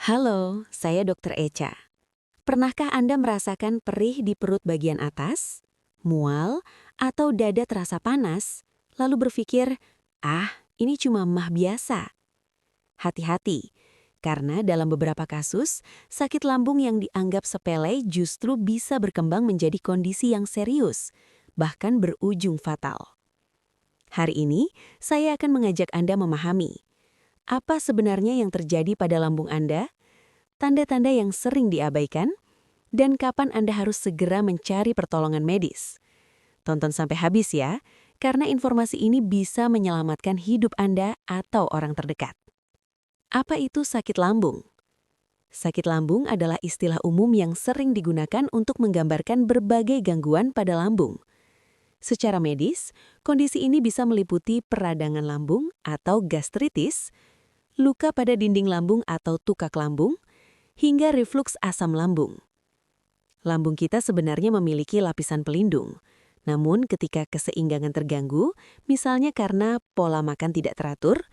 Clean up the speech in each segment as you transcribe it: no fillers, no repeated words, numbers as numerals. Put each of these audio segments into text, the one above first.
Halo, saya Dr. Echa. Pernahkah Anda merasakan perih di perut bagian atas, mual, atau dada terasa panas, lalu berpikir, ini cuma mah biasa? Hati-hati, karena dalam beberapa kasus, sakit lambung yang dianggap sepele justru bisa berkembang menjadi kondisi yang serius, bahkan berujung fatal. Hari ini, saya akan mengajak Anda memahami apa sebenarnya yang terjadi pada lambung Anda, tanda-tanda yang sering diabaikan, dan kapan Anda harus segera mencari pertolongan medis. Tonton sampai habis ya, karena informasi ini bisa menyelamatkan hidup Anda atau orang terdekat. Apa itu sakit lambung? Sakit lambung adalah istilah umum yang sering digunakan untuk menggambarkan berbagai gangguan pada lambung. Secara medis, kondisi ini bisa meliputi peradangan lambung atau gastritis, luka pada dinding lambung atau tukak lambung, hingga refluks asam lambung. Lambung kita sebenarnya memiliki lapisan pelindung. Namun ketika keseimbangan terganggu, misalnya karena pola makan tidak teratur,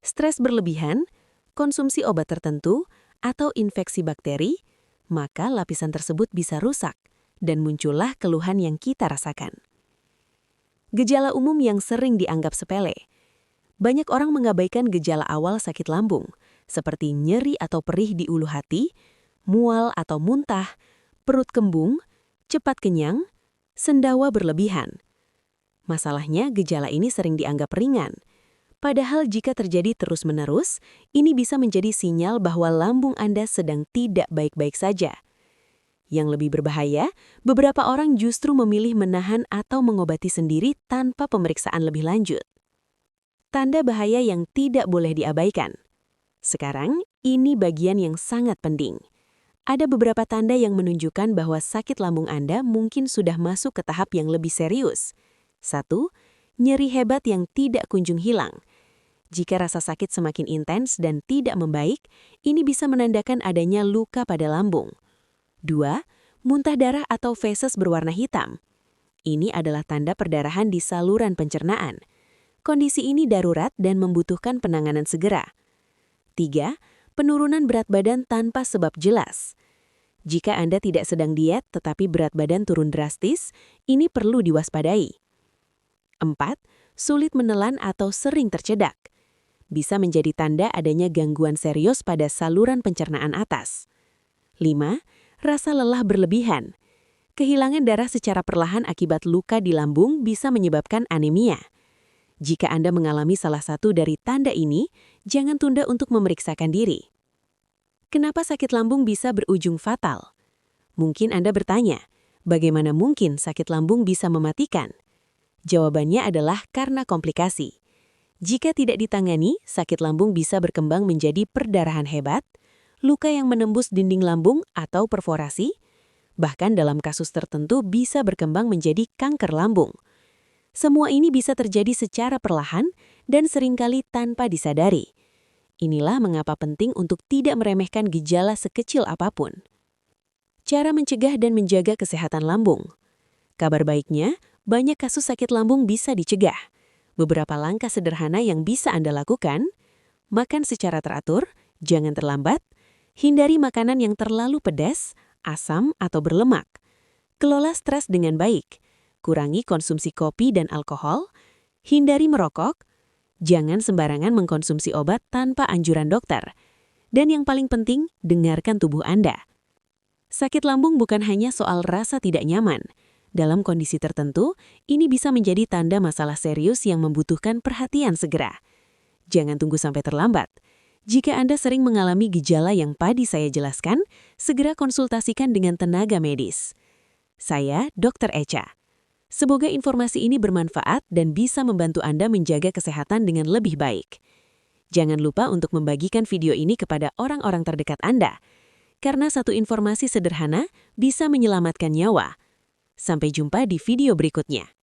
stres berlebihan, konsumsi obat tertentu, atau infeksi bakteri, maka lapisan tersebut bisa rusak dan muncullah keluhan yang kita rasakan. Gejala umum yang sering dianggap sepele. Banyak orang mengabaikan gejala awal sakit lambung, seperti nyeri atau perih di ulu hati, mual atau muntah, perut kembung, cepat kenyang, sendawa berlebihan. Masalahnya, gejala ini sering dianggap ringan. Padahal jika terjadi terus-menerus, ini bisa menjadi sinyal bahwa lambung Anda sedang tidak baik-baik saja. Yang lebih berbahaya, beberapa orang justru memilih menahan atau mengobati sendiri tanpa pemeriksaan lebih lanjut. Tanda bahaya yang tidak boleh diabaikan. Sekarang, ini bagian yang sangat penting. Ada beberapa tanda yang menunjukkan bahwa sakit lambung Anda mungkin sudah masuk ke tahap yang lebih serius. 1. Nyeri hebat yang tidak kunjung hilang. Jika rasa sakit semakin intens dan tidak membaik, ini bisa menandakan adanya luka pada lambung. 2. Muntah darah atau feses berwarna hitam. Ini adalah tanda perdarahan di saluran pencernaan. Kondisi ini darurat dan membutuhkan penanganan segera. 3. Penurunan berat badan tanpa sebab jelas. Jika Anda tidak sedang diet tetapi berat badan turun drastis, ini perlu diwaspadai. 4. Sulit menelan atau sering tercedak. Bisa menjadi tanda adanya gangguan serius pada saluran pencernaan atas. 5. Rasa lelah berlebihan. Kehilangan darah secara perlahan akibat luka di lambung bisa menyebabkan anemia. Jika Anda mengalami salah satu dari tanda ini, jangan tunda untuk memeriksakan diri. Kenapa sakit lambung bisa berujung fatal? Mungkin Anda bertanya, bagaimana mungkin sakit lambung bisa mematikan? Jawabannya adalah karena komplikasi. Jika tidak ditangani, sakit lambung bisa berkembang menjadi perdarahan hebat, luka yang menembus dinding lambung atau perforasi, bahkan dalam kasus tertentu bisa berkembang menjadi kanker lambung. Semua ini bisa terjadi secara perlahan dan seringkali tanpa disadari. Inilah mengapa penting untuk tidak meremehkan gejala sekecil apapun. Cara mencegah dan menjaga kesehatan lambung. Kabar baiknya, banyak kasus sakit lambung bisa dicegah. Beberapa langkah sederhana yang bisa Anda lakukan: makan secara teratur, jangan terlambat, hindari makanan yang terlalu pedas, asam, atau berlemak, kelola stres dengan baik, kurangi konsumsi kopi dan alkohol, hindari merokok, jangan sembarangan mengkonsumsi obat tanpa anjuran dokter, dan yang paling penting, dengarkan tubuh Anda. Sakit lambung bukan hanya soal rasa tidak nyaman. Dalam kondisi tertentu, ini bisa menjadi tanda masalah serius yang membutuhkan perhatian segera. Jangan tunggu sampai terlambat. Jika Anda sering mengalami gejala yang tadi saya jelaskan, segera konsultasikan dengan tenaga medis. Saya Dr. Echa. Semoga informasi ini bermanfaat dan bisa membantu Anda menjaga kesehatan dengan lebih baik. Jangan lupa untuk membagikan video ini kepada orang-orang terdekat Anda, karena satu informasi sederhana bisa menyelamatkan nyawa. Sampai jumpa di video berikutnya.